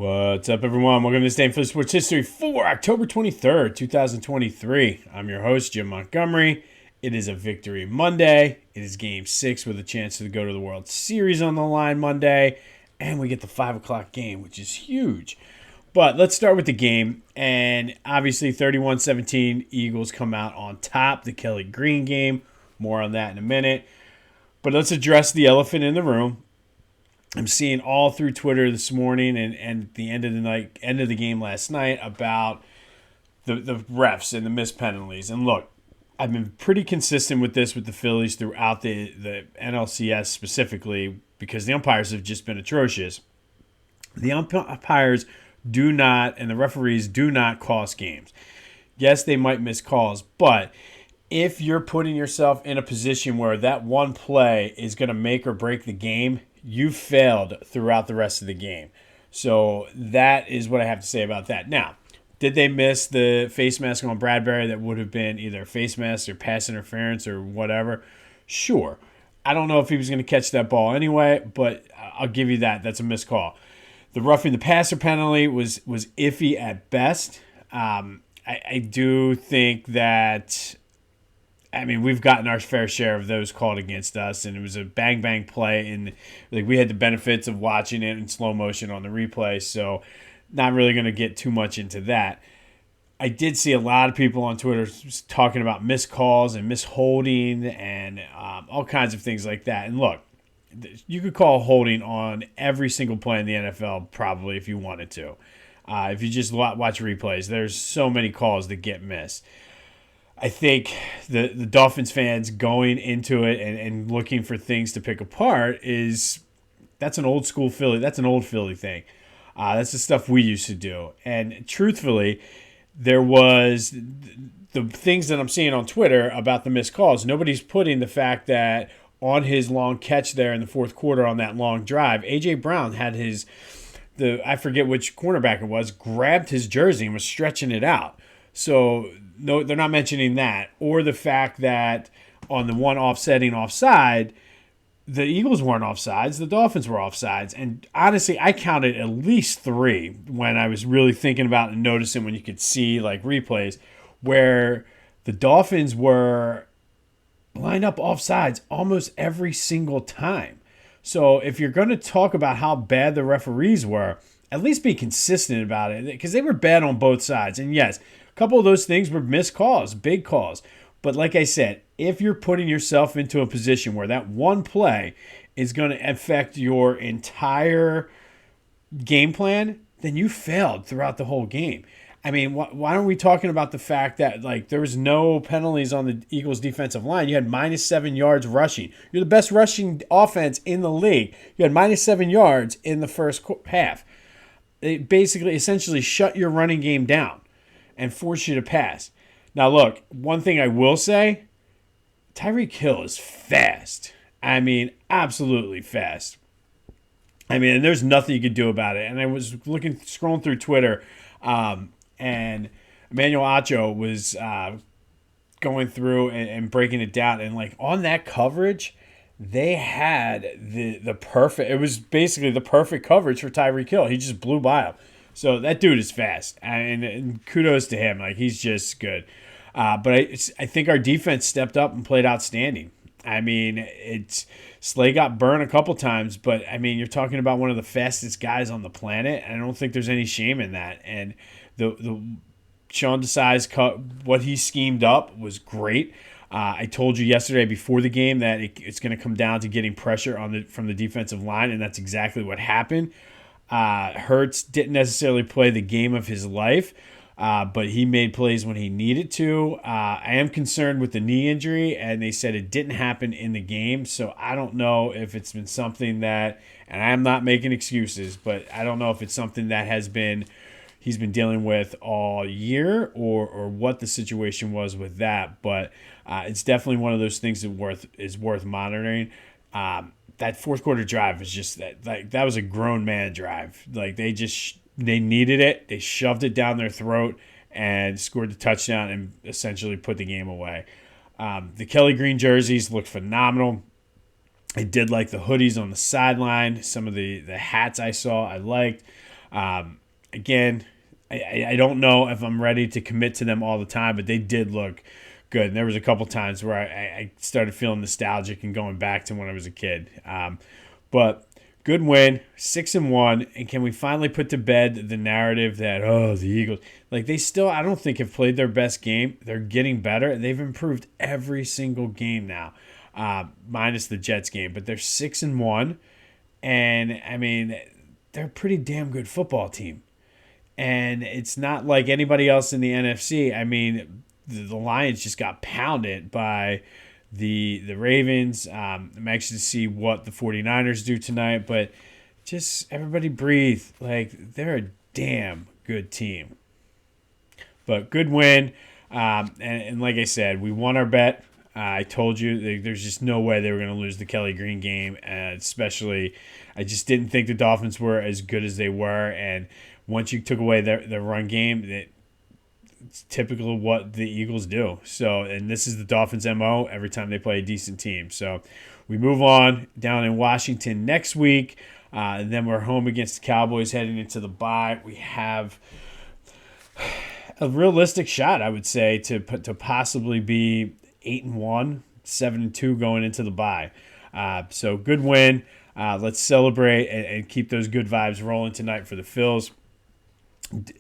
What's up, everyone? Welcome to this day in Philly Sports History for October 23rd, 2023. I'm your host, Jim Montgomery. It is a Victory Monday. It is Game 6 with a chance to go to the World Series on the line Monday. And we get the 5 o'clock game, which is huge. But let's start with the game. And obviously, 31-17, Eagles come out on top. The Kelly Green game. More on that in a minute. But let's address the elephant in the room. I'm seeing all through Twitter this morning and at the end of the game last night about the refs and the missed penalties. And look, I've been pretty consistent with this with the Phillies throughout the NLCS specifically because the umpires have just been atrocious. The umpires do not, and the referees do not cost games. Yes, they might miss calls, but if you're putting yourself in a position where that one play is going to make or break the game, you failed throughout the rest of the game. So that is what I have to say about that. Now, did they miss the face mask on Bradbury that would have been either face mask or pass interference or whatever? Sure. I don't know if he was going to catch that ball anyway, but I'll give you that. That's a missed call. The roughing the passer penalty was iffy at best. I do think that, we've gotten our fair share of those called against us, and it was a bang play, and we had the benefits of watching it in slow motion on the replay, so not really going to get too much into that. I did see a lot of people on Twitter talking about missed calls and misholding and all kinds of things like that. And look, you could call holding on every single play in the NFL probably if you wanted to. If you just watch replays, there's so many calls that get missed. I think the Dolphins fans going into it and looking for things to pick apart that's an old school Philly. That's an old Philly thing. That's the stuff we used to do. And truthfully, there was the things that I'm seeing on Twitter about the missed calls. Nobody's putting the fact that on his long catch there in the fourth quarter on that long drive, A.J. Brown had I forget which cornerback it was, grabbed his jersey and was stretching it out. So no, they're not mentioning that. Or the fact that on the one offsetting offside, the Eagles weren't offsides, the Dolphins were offsides. And honestly, I counted at least 3 when I was really thinking about and noticing when you could see replays where the Dolphins were lined up offsides almost every single time. So if you're going to talk about how bad the referees were, at least be consistent about it because they were bad on both sides. And yes, a couple of those things were missed calls, big calls. But like I said, if you're putting yourself into a position where that one play is going to affect your entire game plan, then you failed throughout the whole game. Why aren't we talking about the fact that there was no penalties on the Eagles defensive line? You had -7 yards rushing. You're the best rushing offense in the league. You had -7 yards in the first half. It basically essentially shut your running game down and force you to pass. Now, look, one thing I will say, Tyreek Hill is fast. Absolutely fast. And there's nothing you could do about it. And I was scrolling through Twitter, and Emmanuel Acho was going through and breaking it down. And, on that coverage, they had the perfect – it was basically the perfect coverage for Tyreek Hill. He just blew by him. So that dude is fast, and kudos to him. He's just good. But I think our defense stepped up and played outstanding. Slay got burned a couple times, but, you're talking about one of the fastest guys on the planet, and I don't think there's any shame in that. And the Sean Desai's what he schemed up was great. I told you yesterday before the game that it's going to come down to getting pressure from the defensive line, and that's exactly what happened. Hurts didn't necessarily play the game of his life, but he made plays when he needed to. I am concerned with the knee injury, and they said it didn't happen in the game, so I don't know if it's been something that, and I'm not making excuses, but I don't know if it's something that he's been dealing with all year or what the situation was with that, but it's definitely one of those things that is worth monitoring. That fourth quarter drive was just that was a grown man drive. They needed it. They shoved it down their throat and scored the touchdown and essentially put the game away. The Kelly Green jerseys looked phenomenal. I did like the hoodies on the sideline. Some of the hats I saw I liked. Again, I don't know if I'm ready to commit to them all the time, but they did look good. And there was a couple times where I started feeling nostalgic and going back to when I was a kid. But good win, 6-1, and can we finally put to bed the narrative that the Eagles, like they still I don't think have played their best game. They're getting better. They've improved every single game now, minus the Jets game. But they're 6-1, and I mean they're a pretty damn good football team. And it's not like anybody else in the NFC. I mean, the Lions just got pounded by the Ravens. I'm anxious to see what the 49ers do tonight, but just everybody breathe. Like, they're a damn good team. But good win. And like I said, we won our bet. I told you there's just no way they were going to lose the Kelly Green game. Especially, I just didn't think the Dolphins were as good as they were. And once you took away their run game, it's typical of what the Eagles do. So, and this is the Dolphins' MO every time they play a decent team. So we move on down in Washington next week. And then we're home against the Cowboys heading into the bye. We have a realistic shot, I would say, to possibly be 8-1, 7-2 going into the bye. So good win. Let's celebrate and keep those good vibes rolling tonight for the Phils.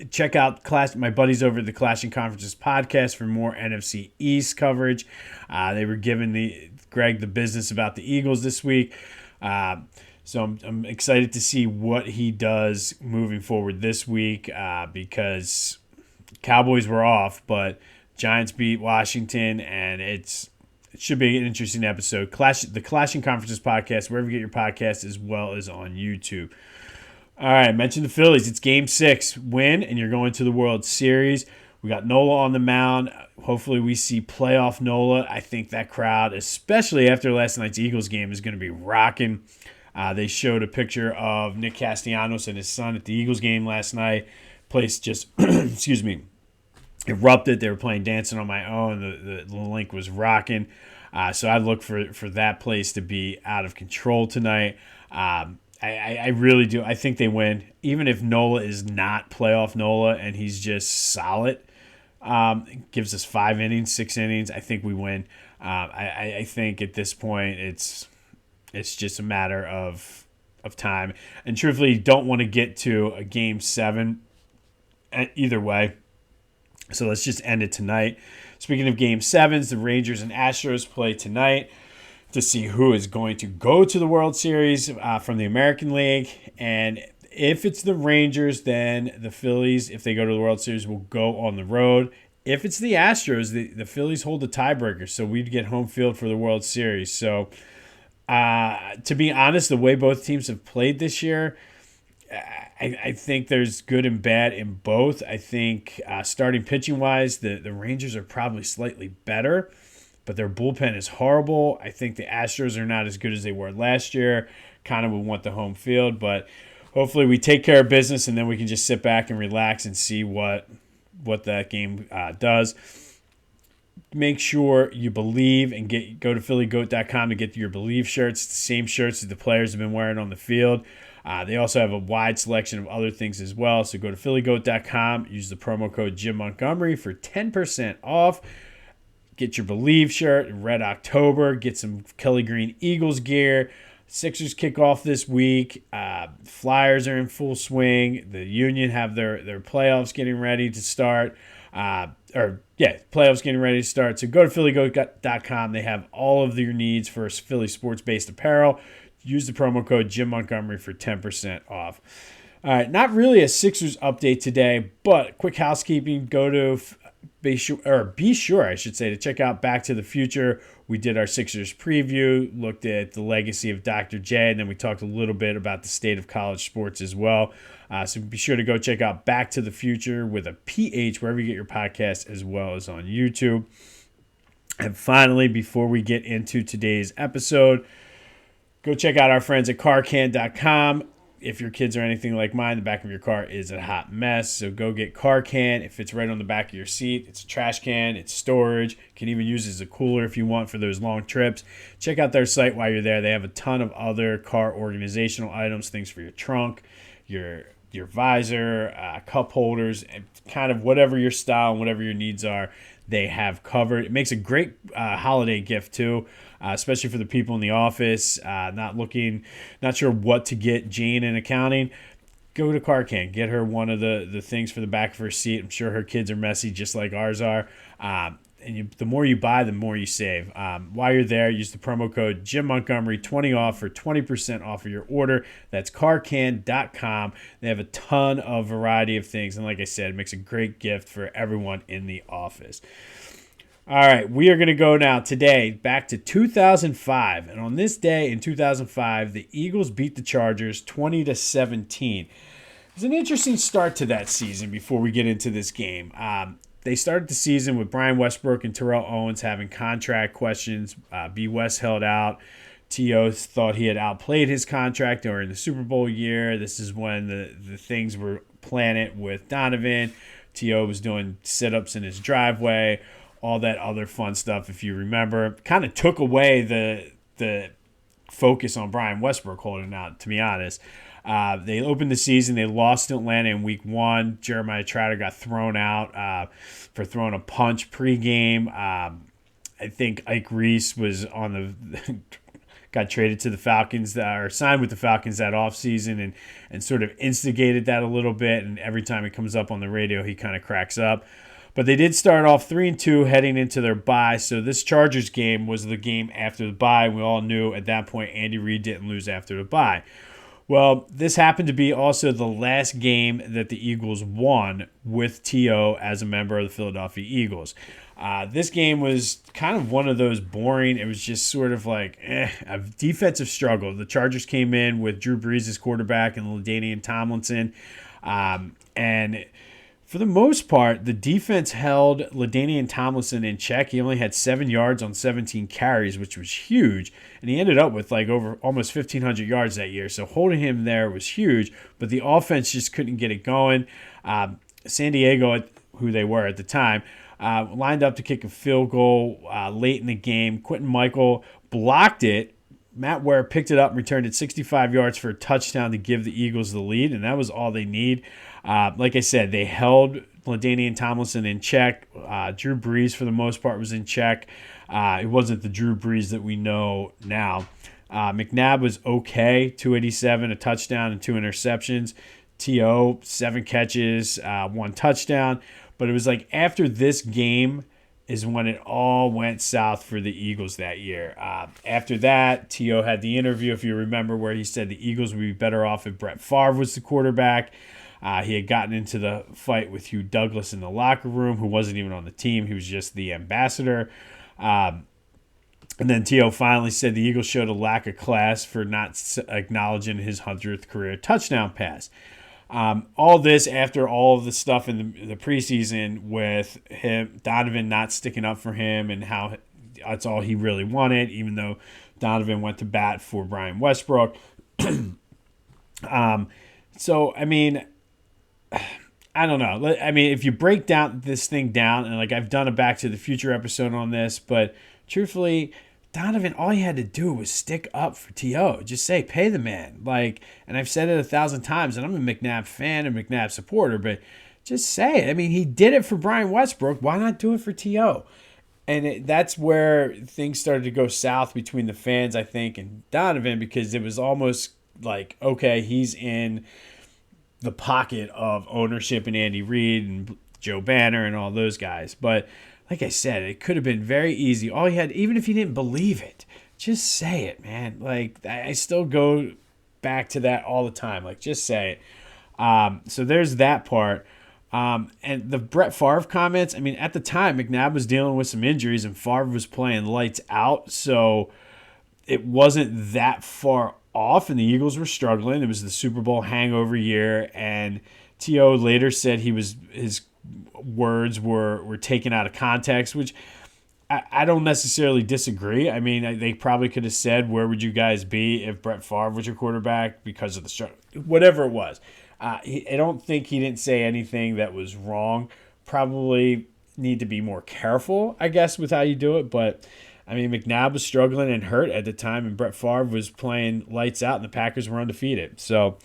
Check out my buddies over at the Clashing Conferences podcast for more NFC East coverage. They were giving Greg the business about the Eagles this week. So I'm excited to see what he does moving forward this week because Cowboys were off, but Giants beat Washington, and it should be an interesting episode. The Clashing Conferences podcast, wherever you get your podcast, as well as on YouTube. All right, I mentioned the Phillies. It's Game 6. Win, and you're going to the World Series. We got Nola on the mound. Hopefully we see Playoff Nola. I think that crowd, especially after last night's Eagles game, is going to be rocking. They showed a picture of Nick Castellanos and his son at the Eagles game last night. Place just, excuse me, erupted. They were playing Dancing on My Own. The link was rocking. So I look for that place to be out of control tonight. I really do. I think they win. Even if Nola is not Playoff Nola and he's just solid, gives us 5 innings, 6 innings, I think we win. I think at this point it's just a matter of time. And truthfully, you don't want to get to a Game 7 either way. So let's just end it tonight. Speaking of Game 7s, the Rangers and Astros play tonight to see who is going to go to the World Series from the American League. And if it's the Rangers, then the Phillies, if they go to the World Series, will go on the road. If it's the Astros, the Phillies hold the tiebreaker, so we'd get home field for the World Series. So to be honest, the way both teams have played this year, I think there's good and bad in both. I think starting pitching-wise, the Rangers are probably slightly better, but their bullpen is horrible. I think the Astros are not as good as they were last year. Kind of would want the home field, but hopefully we take care of business and then we can just sit back and relax and see what that game does. Make sure you believe and go to phillygoat.com to get your Believe shirts. It's the same shirts that the players have been wearing on the field. They also have a wide selection of other things as well. So go to phillygoat.com, use the promo code Jim Montgomery for 10% off. Get your Believe shirt, Red October. Get some Kelly Green Eagles gear. Sixers kick off this week. Flyers are in full swing. The Union have their playoffs getting ready to start. Playoffs getting ready to start. So go to phillygoat.com. They have all of your needs for Philly sports-based apparel. Use the promo code Jim Montgomery for 10% off. All right, not really a Sixers update today, but quick housekeeping. Be sure to check out Back to the Future. We did our Sixers preview, looked at the legacy of Dr. J, and then we talked a little bit about the state of college sports as well. So be sure to go check out Back to the Future with a PH wherever you get your podcast, as well as on YouTube. And finally, before we get into today's episode, go check out our friends at carcan.com. If your kids are anything like mine, the back of your car is a hot mess. So go get Carcan. It fits right on the back of your seat. It's a trash can. It's storage. You can even use it as a cooler if you want for those long trips. Check out their site while you're there. They have a ton of other car organizational items, things for your trunk, your your visor, cup holders, and kind of whatever your style and whatever your needs are, they have covered. It makes a great holiday gift too, especially for the people in the office not sure what to get Jane in accounting. Go to Car Can. Get her one of the things for the back of her seat. I'm sure her kids are messy just like ours are. The more you buy, the more you save. While you're there, use the promo code Jim Montgomery 20 off for 20% off of your order. That's carcan.com. They have a ton of variety of things. And like I said, it makes a great gift for everyone in the office. All right, we are going to go now today back to 2005. And on this day in 2005, the Eagles beat the Chargers 20-17. It was an interesting start to that season before we get into this game. They started the season with Brian Westbrook and Terrell Owens having contract questions. B. West held out. T.O. thought he had outplayed his contract during the Super Bowl year. This is when the things were planted with Donovan. T.O. was doing sit-ups in his driveway, all that other fun stuff, if you remember. Kind of took away the focus on Brian Westbrook holding out, to be honest. They opened the season. They lost to Atlanta in week 1. Jeremiah Trotter got thrown out for throwing a punch pregame. I think Ike Reese was got traded to the Falcons or signed with the Falcons that offseason and sort of instigated that a little bit. And every time he comes up on the radio, he kind of cracks up. But they did start off 3-2 heading into their bye. So this Chargers game was the game after the bye. We all knew at that point Andy Reid didn't lose after the bye. Well, this happened to be also the last game that the Eagles won with T.O. as a member of the Philadelphia Eagles. This game was kind of one of those boring, it was just sort of like a defensive struggle. The Chargers came in with Drew Brees as quarterback and LaDainian Tomlinson. And for the most part, the defense held LaDainian Tomlinson in check. He only had 7 yards on 17 carries, which was huge. And he ended up with like over almost 1,500 yards that year. So holding him there was huge. But the offense just couldn't get it going. San Diego, who they were at the time, lined up to kick a field goal late in the game. Quentin Mikell blocked it. Matt Ware picked it up and returned it 65 yards for a touchdown to give the Eagles the lead, and that was all they need. Like I said, they held LaDainian Tomlinson in check. Drew Brees, for the most part, was in check. It wasn't the Drew Brees that we know now. McNabb was okay, 287, a touchdown and 2 interceptions. T.O., 7 catches, 1 touchdown. But it was like after this game is when it all went south for the Eagles that year. After that, T.O. had the interview, if you remember, where he said the Eagles would be better off if Brett Favre was the quarterback. He had gotten into the fight with Hugh Douglas in the locker room, who wasn't even on the team. He was just the ambassador. And then T.O. finally said the Eagles showed a lack of class for not acknowledging his 100th career touchdown pass. All this after all of the stuff in the preseason with Donovan not sticking up for him and how that's all he really wanted, even though Donovan went to bat for Brian Westbrook. So, I mean, I don't know. I mean, if you break down this thing down, and like I've done a Back to the Future episode on this, but truthfully, Donovan, all he had to do was stick up for T.O. Just say, pay the man. Like, and I've said it 1,000 times, and I'm a McNabb fan and McNabb supporter, but just say it. I mean, he did it for Brian Westbrook. Why not do it for T.O.? And that's where things started to go south between the fans, I think, and Donovan, because it was almost like, okay, he's in the pocket of ownership and Andy Reid and Joe Banner and all those guys. But like I said, it could have been very easy. All you had, even if you didn't believe it, just say it, man. Like, I still go back to that all the time. Like, just say it. So there's that part. And the Brett Favre comments, I mean, at the time, McNabb was dealing with some injuries and Favre was playing lights out. So it wasn't that far off, and the Eagles were struggling. It was the Super Bowl hangover year, and T.O. later said his words were taken out of context, which I don't necessarily disagree. I mean, they probably could have said, where would you guys be if Brett Favre was your quarterback because of the struggle, whatever it was. I don't think he didn't say anything that was wrong. Probably need to be more careful, I guess, with how you do it, but I mean, McNabb was struggling and hurt at the time, and Brett Favre was playing lights out, and the Packers were undefeated. So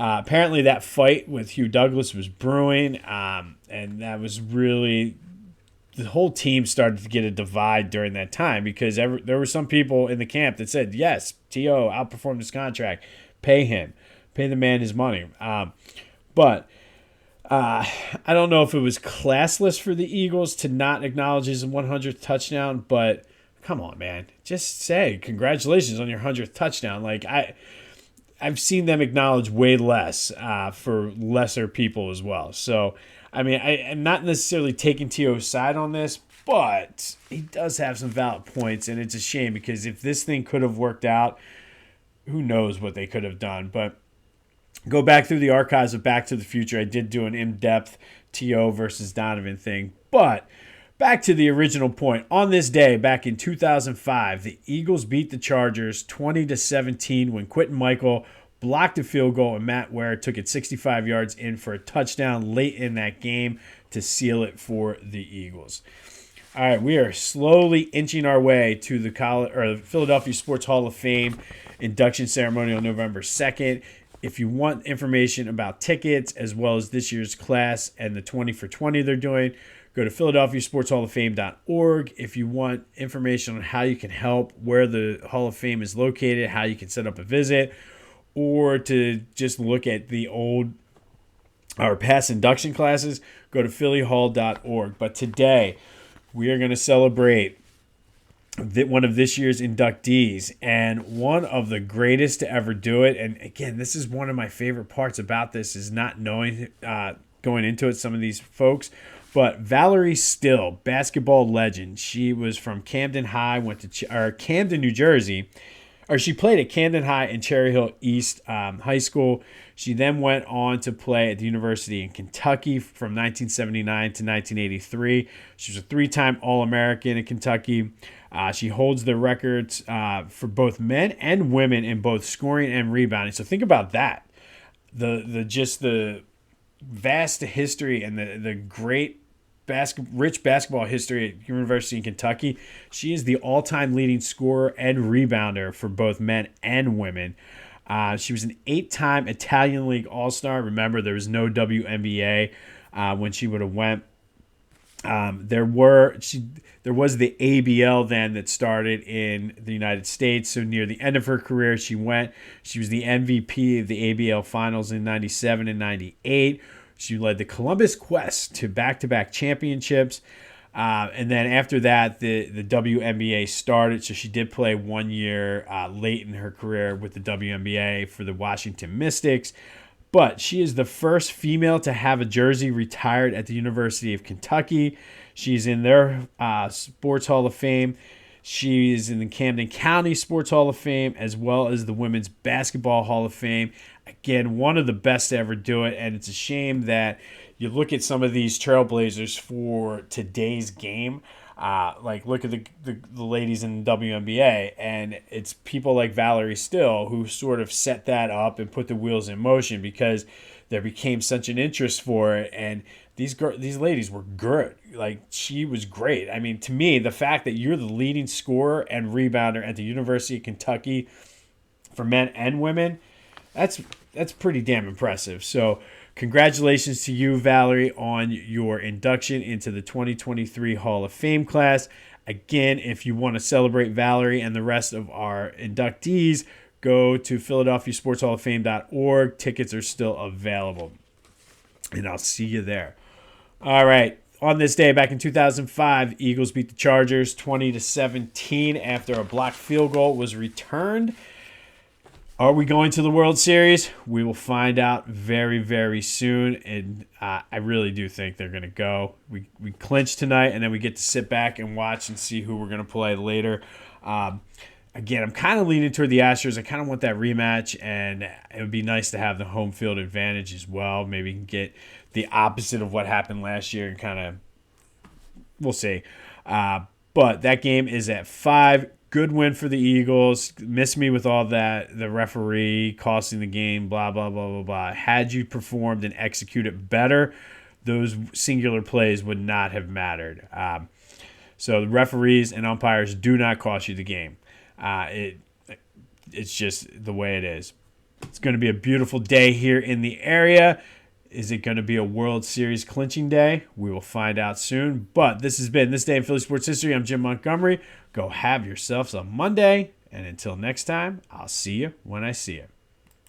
Apparently, that fight with Hugh Douglas was brewing, and that was really the whole team started to get a divide during that time because there were some people in the camp that said, yes, T.O. outperformed his contract. Pay him. Pay the man his money. But I don't know if it was classless for the Eagles to not acknowledge his 100th touchdown, but come on, man. Just say congratulations on your 100th touchdown. Like, I've seen them acknowledge way less for lesser people as well. So, I mean, I'm not necessarily taking T.O.'s side on this, but he does have some valid points, and it's a shame because if this thing could have worked out, who knows what they could have done. But go back through the archives of Back to the Future. I did do an in-depth T.O. versus Donovan thing. But back to the original point. On this day, back in 2005, the Eagles beat the Chargers 20-17 when Quentin Mikell blocked a field goal and Matt Ware took it 65 yards in for a touchdown late in that game to seal it for the Eagles. All right, we are slowly inching our way to the Philadelphia Sports Hall of Fame induction ceremony on November 2nd. If you want information about tickets as well as this year's class and the 20 for 20 they're doing, go to PhiladelphiaSportsHallOfFame.org. If you want information on how you can help, where the Hall of Fame is located, how you can set up a visit, or to just look at the old or past induction classes, go to PhillyHall.org. But today, we are going to celebrate one of this year's inductees and one of the greatest to ever do it. And again, this is one of my favorite parts about this is not knowing going into it some of these folks. But Valerie Still, basketball legend. She was from Camden High, Camden, New Jersey. Or she played at Camden High and Cherry Hill East High School. She then went on to play at the University in Kentucky from 1979 to 1983. She was a three-time All-American in Kentucky. She holds the records for both men and women in both scoring and rebounding. So think about that. The vast history and the great rich basketball history at University in Kentucky. She is the all-time leading scorer and rebounder for both men and women. She was an 8-time Italian League All-Star. Remember, there was no WNBA when she would have went. There was the ABL then that started in the United States. So near the end of her career, she was the MVP of the ABL Finals in 97 and 98. She led the Columbus Quest to back-to-back championships. And then after that, the WNBA started. So she did play 1 year late in her career with the WNBA for the Washington Mystics. But she is the first female to have a jersey retired at the University of Kentucky. She's in their Sports Hall of Fame. She is in the Camden County Sports Hall of Fame as well as the Women's Basketball Hall of Fame. Again, one of the best to ever do it, and it's a shame that you look at some of these trailblazers for today's game. Like look at the ladies in the WNBA, and it's people like Valerie Still who sort of set that up and put the wheels in motion because there became such an interest for it. And these ladies were good. Like she was great. I mean, to me, the fact that you're the leading scorer and rebounder at the University of Kentucky for men and women, that's pretty damn impressive. So congratulations to you, Valerie, on your induction into the 2023 Hall of Fame class. Again, if you want to celebrate Valerie and the rest of our inductees, go to PhiladelphiaSportsHallOfFame.org. Tickets are still available. And I'll see you there. All right. On this day, back in 2005, Eagles beat the Chargers 20-17 after a blocked field goal was returned. Are we going to the World Series? We will find out very, very soon, and I really do think they're going to go. We clinch tonight, and then we get to sit back and watch and see who we're going to play later. Again, I'm kind of leaning toward the Astros. I kind of want that rematch, and it would be nice to have the home field advantage as well. Maybe you can get the opposite of what happened last year and kind of – we'll see. But that game is at 5. Good win for the Eagles. Miss me with all that, the referee costing the game, blah, blah, blah, blah, blah. Had you performed and executed better, those singular plays would not have mattered. So the referees and umpires do not cost you the game. It's just the way it is. It's going to be a beautiful day here in the area. Is it going to be a World Series clinching day? We will find out soon. But this has been This Day in Philly Sports History. I'm Jim Montgomery. Go have yourselves a Monday. And until next time, I'll see you when I see you.